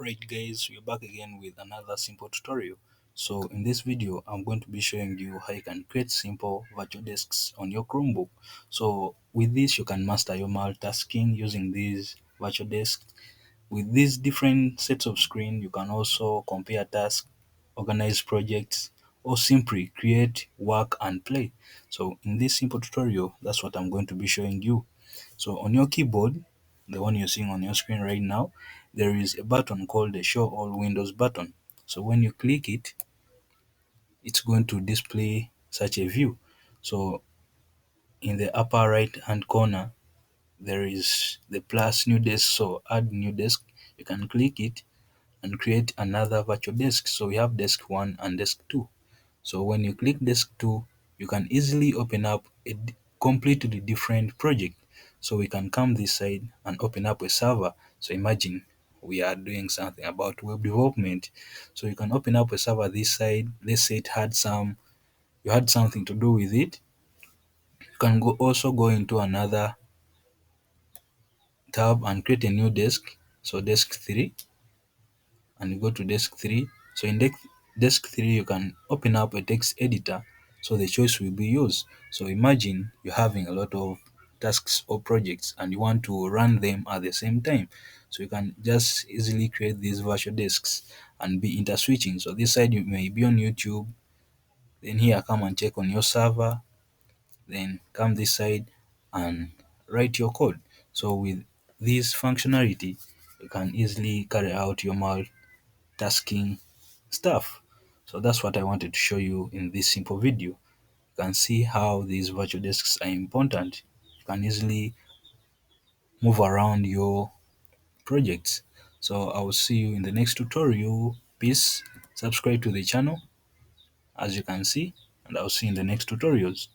Alright guys, we're back again with another simple tutorial. So in this video, I'm going to be showing you how you can create simple virtual desks on your Chromebook. So with this, you can master your multitasking using these virtual desks. With these different sets of screen, you can also compare tasks, organize projects, or simply create, work, and play. So in this simple tutorial, that's what I'm going to be showing you. So on your keyboard, the one you're seeing on your screen right now, there is a button called the Show All Windows button. So when you click it, it's going to display such a view. So in the upper right hand corner, there is the plus new desk. So add new desk. You can click it and create another virtual desk. So we have desk 1 and desk 2. So when you click desk 2, you can easily open up a completely different project. So we can come this side and open up a server. So imagine we are doing something about web development. So you can open up a server this side. Let's say you had something to do with it. You can also go into another tab and create a new desk. So desk 3, and you go to desk 3. So in desk 3, you can open up a text editor. So the choice will be yours. So imagine you're having a lot of tasks or projects and you want to run them at the same time. So you can just easily create these virtual desks and be interswitching. So this side you may be on YouTube, then here come and check on your server, then come this side and write your code. So with this functionality, you can easily carry out your tasking stuff. So that's what I wanted to show you in this simple video. You can see how these virtual desks are important. You can easily move around your projects. So I will see you in the next tutorial. Peace. Subscribe to the channel as you can see, and I'll see you in the next tutorials.